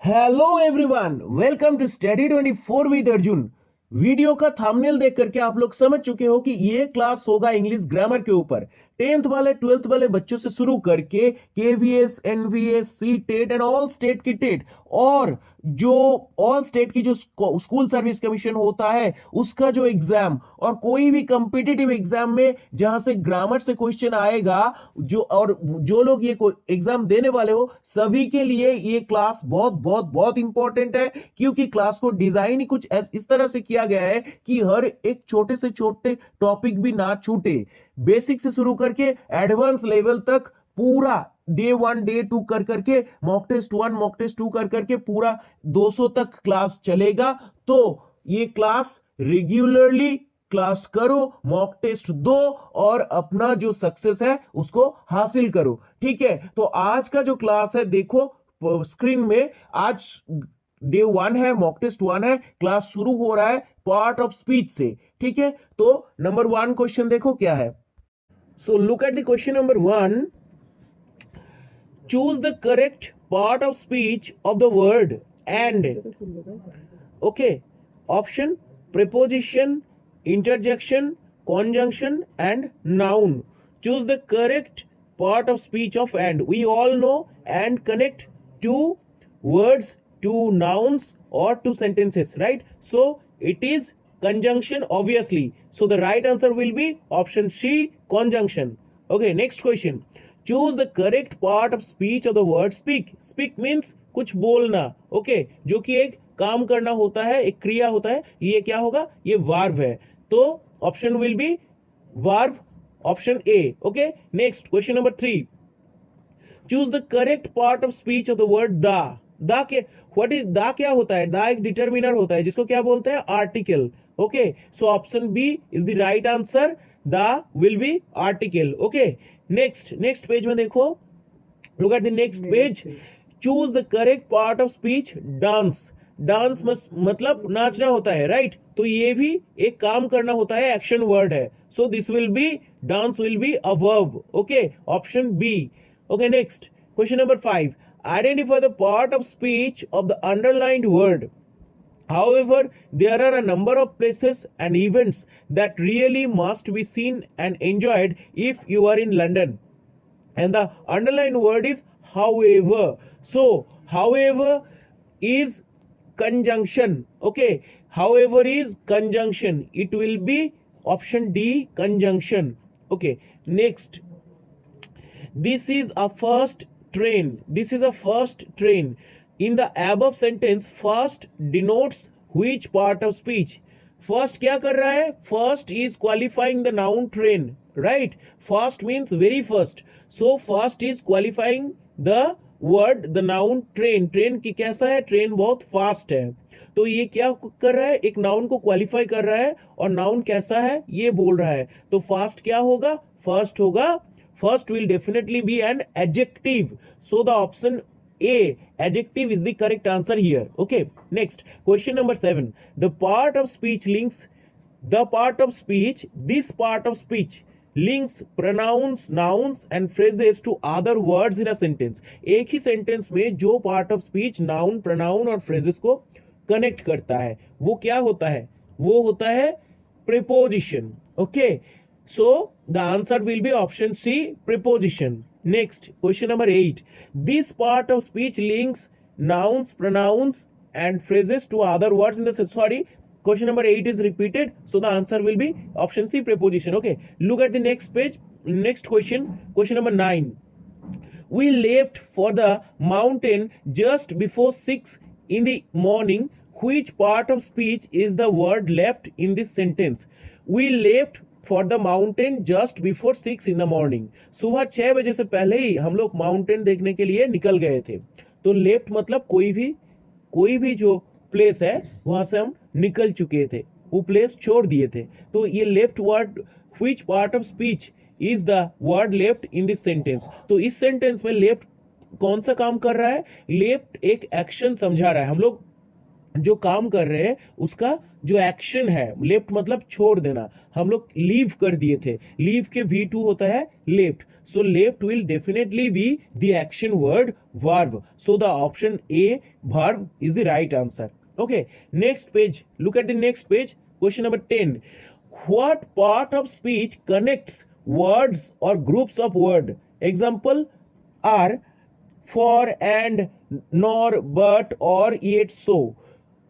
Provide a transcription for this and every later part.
Hello everyone, welcome to study 24 with Arjun. Video का thumbnail देख करके आप लोग समझ चुके हो कि ये क्लास होगा इंग्लिश ग्रामर के ऊपर। 10th वाले 12th वाले बच्चों से शुरू करके KVS, NVS, C TET and all state की टेट, और जो ऑल स्टेट की जो स्कूल सर्विस कमीशन होता है उसका जो एग्जाम, और कोई भी कंपिटिटिव एग्जाम में जहां से ग्रामर से क्वेश्चन आएगा, जो लोग ये एग्जाम देने वाले हो सभी के लिए ये क्लास बहुत बहुत बहुत इंपॉर्टेंट है। क्योंकि क्लास को डिजाइन ही कुछ इस तरह से किया गया है कि हर एक छोटे से छोटे टॉपिक भी ना छूटे। बेसिक से शुरू करके एडवांस लेवल तक पूरा डे 1 डे 2 कर करके मॉक टेस्ट 1 मॉक टेस्ट 2 कर करके पूरा 200 तक क्लास चलेगा। तो ये क्लास रेगुलरली क्लास करो, मॉक टेस्ट दो और अपना जो सक्सेस है उसको हासिल करो। ठीक है, तो आज का जो क्लास है देखो स्क्रीन में, आज डे 1 है, मॉक टेस्ट 1 है, क्लास शुरू हो रहा है पार्ट ऑफ स्पीच से। ठीक है, तो नंबर 1 क्वेश्चन देखो क्या है। So look at the question number 1। Choose the correct part of speech of the word and. Okay, option preposition, interjection, conjunction and noun. Choose the correct part of speech of and. We all know and connect two words, two nouns or two sentences, right? So it is conjunction obviously. So the right answer will be option C, conjunction. Okay, next question. Choose the correct part of speech of the word speak. Speak means कुछ बोलना, okay, जो कि एक काम करना होता है, एक क्रिया होता है। ये क्या होगा? ये वर्ब है। तो option will be verb, option A. Okay, next question number 3। Choose the correct part of speech of the word the. The के व्हाट इज द? क्या होता है? द एक डिटर्मिनर होता है जिसको क्या बोलते हैं? Article. Okay, so option B is the right answer. The will be article. Okay, next page में देखो, look at the next page. Choose the correct part of speech dance. Dance मतलब नाचना होता है, राइट? तो ये भी एक काम करना होता है, एक्शन वर्ड है। So this will be, dance will be a verb. Okay, option B. Okay, next question number 5। Identify the part of speech of the underlined word. However, there are a number of places and events that really must be seen and enjoyed if you are in London. And the underlined word is however. So, however is conjunction. Okay, however is conjunction. It will be option D, conjunction. Okay, next. This is a first train. This is a first train. In the above sentence, first denotes which part of speech? First क्या कर रहा है? First is qualifying the noun train, right? First means very first. So first is qualifying the word, the noun train. Train की कैसा है? Train बहुत fast है। तो ये क्या कर रहा है? एक नाउन को क्वालिफाई कर रहा है, और नाउन कैसा है ये बोल रहा है। तो फास्ट क्या होगा? फर्स्ट होगा, first will definitely be an adjective. So the option A, adjective, is the correct answer here. Okay, next question number 7. The part of speech links, the part of speech, this part of speech links pronouns, nouns and phrases to other words in a sentence. एक ही sentence में जो part of speech noun, pronoun और phrases को connect करता है वो क्या होता है? वो होता है preposition. Okay, so the answer will be option C, preposition. Next, question number 8. This part of speech links nouns, pronouns and phrases to other words in the sentence. Sorry, question number 8 is repeated. So the answer will be option C, preposition. Okay, look at the next page. Next question, question number 9. We left for the mountain just before 6 in the morning. Which part of speech is the word left in this sentence? We left for the mountain just before 6 in the morning. सुबह 6 बजे से पहले ही हम लोग mountain देखने के लिए निकल गए थे। तो लेफ्ट मतलब कोई भी जो प्लेस है वहां से हम निकल चुके थे, वो प्लेस छोड़ दिए थे। तो ये left word, which part of speech is the word left in this sentence? तो इस सेंटेंस में लेफ्ट कौन सा काम कर रहा है? लेफ्ट एक एक्शन समझा रहा है। हम लोग जो काम कर रहे हैं उसका जो एक्शन है, लेफ्ट मतलब छोड़ देना, हम लोग लीव कर दिए थे, लीव के V2 होता है left, so left will definitely be the action word verb, so the option a verb is the right answer. Okay, next page, look at the next page, question number 10. What part of speech connects words or groups of word? Example are for, and, nor, but, or, yet, so.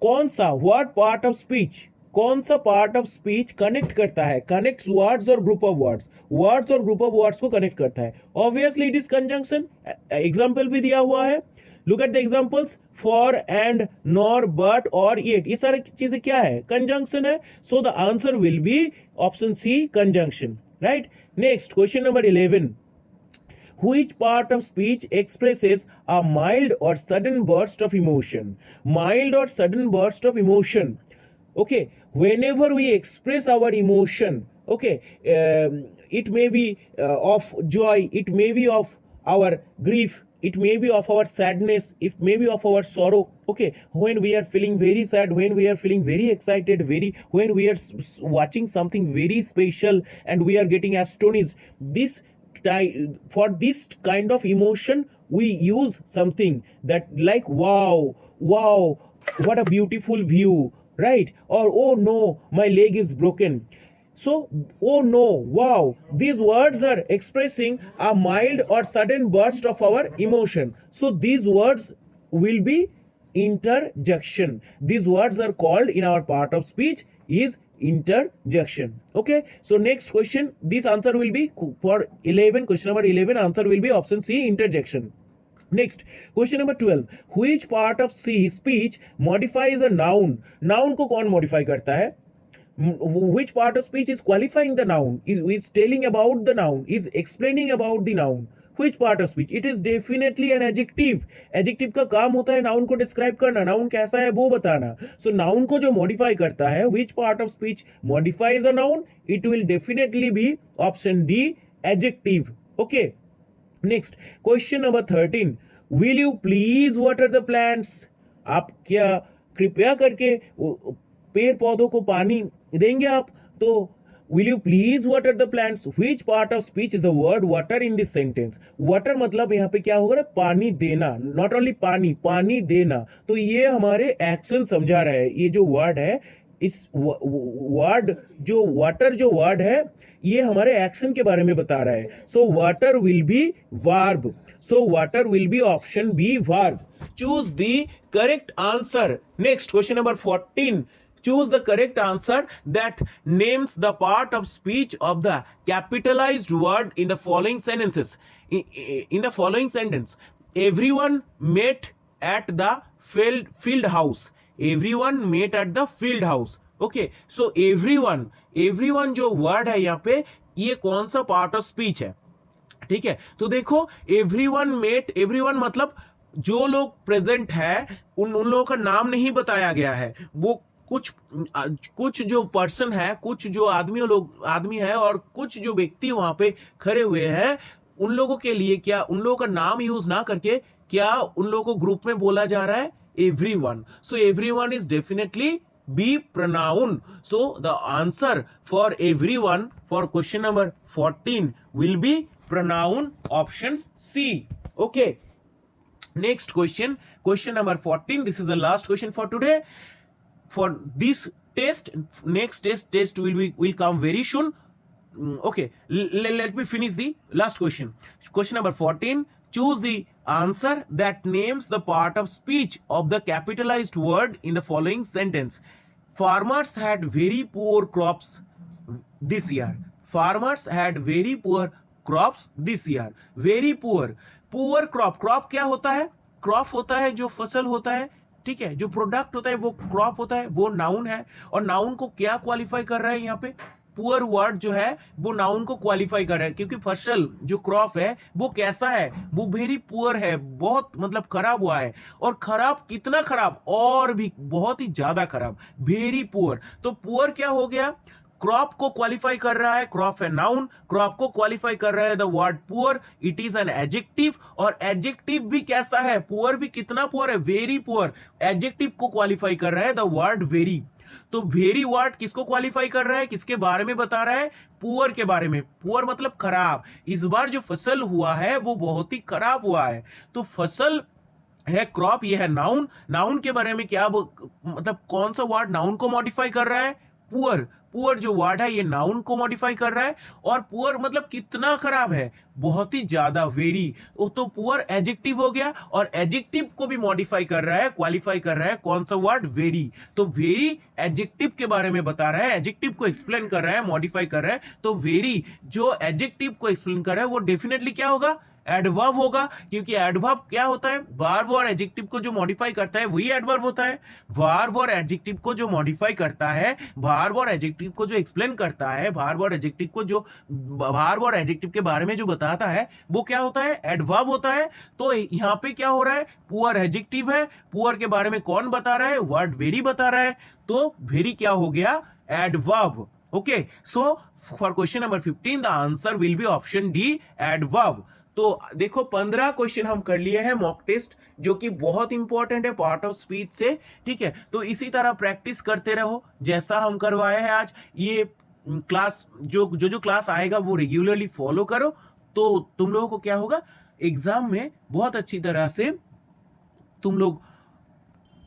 कौन सा, what part of speech, कौन सा part of speech connect करता है, connects words और group of words, words और group of words को connect करता है? Obviously it is conjunction. Example भी दिया हुआ है, look at the examples, for, and, nor, but, और, येट, ये सारी चीजें क्या है, कंजंक्शन है. So the answer will be option C, conjunction. Right. Next question number 11. Which part of speech expresses a mild or sudden burst of emotion? Mild or sudden burst of emotion. Okay, whenever we express our emotion, okay, it may be of joy, it may be of our grief, it may be of our sadness, it may be of our sorrow. Okay, when we are feeling very sad, when we are feeling very excited, when we are watching something very special and we are getting astonished, for this kind of emotion we use something that like wow, what a beautiful view, right? Or oh no, my leg is broken. So oh no, wow, these words are expressing a mild or sudden burst of our emotion, so these words will be interjection. These words are called in our part of speech is interjection. Okay, so next question, this answer will be for 11, question number 11, answer will be option C, interjection. Next question number 12. Which part of speech modifies a noun? Noun को कौन modify करता है? Which part of speech is qualifying the noun, is telling about the noun, is explaining about the noun? Which part of speech? It is definitely an adjective. Adjective का काम होता है noun को describe करना, noun कैसा है वो बताना. So noun को जो modify करता है, which part of speech modifies a noun? It will definitely be option D, adjective. Okay. Next question number 13. Will you please water the plants? आप क्या कृपया करके पेड़ पौधों को पानी देंगे आप? तो will you please water the plants? Which part of speech is the word water in this sentence? Water मतलब यहाँ पे क्या होगा ना, पानी देना, not only पानी, पानी देना. तो ये हमारे एक्शन समझा रहा है. ये जो वर्ड है, इस वर्ड जो वाटर जो वर्ड है, ये हमारे एक्शन के बारे में बता रहा है. So water will be verb. So water will be option B, verb. Choose the correct answer. Next question number 14. Choose the correct answer that names the part of speech of the capitalized word in the following sentences. In the following sentence, everyone met at the field house. Everyone met at the field house. Okay, so everyone जो word है यहाँ पे, ये कौन सा part of speech है? ठीक है, तो देखो everyone met, everyone मतलब जो लोग प्रेजेंट है उन लोगों का नाम नहीं बताया गया है. वो कुछ जो पर्सन है, कुछ जो आदमी है और कुछ जो व्यक्ति वहां पे खड़े हुए हैं, उन लोगों के लिए क्या, उन लोगों का नाम यूज ना करके क्या उन लोगों को ग्रुप में बोला जा रहा है? Everyone. So everyone is definitely be pronoun. So the answer for everyone for question number 14 will be pronoun, option C. Okay, next question number 14. This is the last question for today. For this test, next test will come very soon. Okay, let me finish the last question. Question number 14. Choose the answer that names the part of speech of the capitalized word in the following sentence. Farmers had very poor crops this year. Farmers had very poor crops this year. Very poor. Poor crop. Crop क्या होता है? Crop होता है जो फसल होता है, ठीक है, जो प्रोडक्ट होता है वो क्रॉप होता है, वो नाउन है. और नाउन को क्या क्वालिफाई कर रहा है यहाँ पे? पुअर वर्ड जो है वो नाउन को क्वालिफाई कर रहा है, क्योंकि फसल जो क्रॉप है वो कैसा है, वो वेरी पुअर है, बहुत मतलब खराब हुआ है. और खराब कितना खराब? और भी बहुत ही ज्यादा खराब, वेरी पुअर. तो पुअर क्या हो गया? क्रॉप को क्वालिफाई कर रहा है, क्रॉप है नाउन, क्रॉप को क्वालिफाई कर रहा है the word poor, it is an adjective, और एडजेक्टिव भी कैसा है, पुअर भी कितना पुअर है, वेरी पुअर, एडजेक्टिव को क्वालिफाई कर रहा है द वर्ड वेरी। तो वेरी वर्ड किसको क्वालिफाई कर रहा है, किसके बारे में बता रहा है, पुअर के बारे में। पुअर मतलब खराब, इस बार जो फसल हुआ है वो बहुत ही खराब हुआ है। तो फसल है क्रॉप, ये है नाउन, नाउन के बारे में क्या मतलब कौन सा वर्ड नाउन को मॉडिफाई कर रहा है, पुअर, पुअर जो वर्ड है ये नाउन को मॉडिफाई कर रहा है, और पुअर मतलब कितना खराब है, बहुत ही ज्यादा, वेरी, तो पुअर एडजेक्टिव हो गया, और एडजेक्टिव को भी मॉडिफाई कर रहा है, क्वालिफाई कर रहा है कौन सा वर्ड, वेरी। तो वेरी एडजेक्टिव के बारे में बता रहा है, एडजेक्टिव को एक्सप्लेन कर रहा है, मॉडिफाई कर रहा है। तो वेरी जो एडजेक्टिव को एक्सप्लेन कर रहा है वो डेफिनेटली क्या होगा, एडवर्ब होगा, क्योंकि एडवर्ब क्या होता है, वर्ब और एडजेक्टिव को जो मॉडिफाई करता है वही एडवर्ब होता है। वर्ब और एडजेक्टिव को जो मॉडिफाई करता है, वर्ब और एडजेक्टिव को जो एक्सप्लेन करता है, वर्ब और एडजेक्टिव को जो वर्ब और एडजेक्टिव के बारे में जो बताता है वो क्या होता है, एडवर्ब होता है। तो यहाँ पे क्या हो रहा है, पुअर एडजेक्टिव है, पुअर के बारे में कौन बता रहा है, वर्ड वेरी बता रहा है, तो वेरी क्या हो गया, adverb. Okay, so for question number 15 the answer will be option D, adverb. तो देखो 15 क्वेश्चन हम कर लिए हैं मॉक टेस्ट, जो कि बहुत इंपॉर्टेंट है पार्ट ऑफ स्पीच से, ठीक है। तो इसी तरह प्रैक्टिस करते रहो जैसा हम करवाए हैं आज। ये क्लास जो क्लास आएगा वो रेगुलरली फॉलो करो, तो तुम लोगों को क्या होगा, एग्जाम में बहुत अच्छी तरह से तुम लोग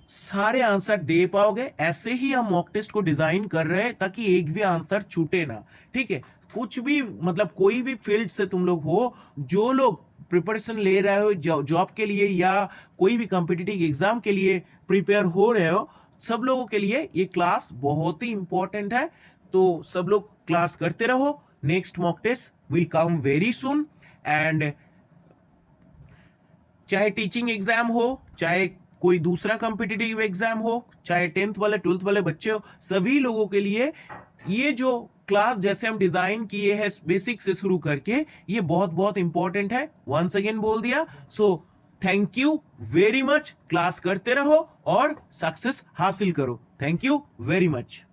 सारे आंसर दे पाओगे। ऐसे ही हम मॉक टेस्ट को डिजाइन कर रहे हैं ताकि एक भी आंसर छूटे ना, ठीक है। कुछ भी मतलब कोई भी फील्ड से तुम लोग हो, जो लोग प्रिपरेशन ले रहे हो जॉब के लिए या कोई भी कॉम्पिटिटिव एग्जाम के लिए प्रिपेयर हो रहे हो, सब लोगों के लिए ये क्लास बहुत ही इंपॉर्टेंट है। तो सब लोग क्लास करते रहो। Next mock test will come very soon, and चाहे टीचिंग एग्जाम हो, चाहे कोई दूसरा कॉम्पिटिटिव एग्जाम हो, चाहे 10th वाले 12th वाले बच्चे हो, सभी लोगों के लिए ये जो क्लास जैसे हम डिजाइन किए हैं बेसिक से शुरू करके, ये बहुत बहुत इंपॉर्टेंट है। वंस अगेन बोल दिया। So thank you very much, class करते रहो और सक्सेस हासिल करो। Thank you very much.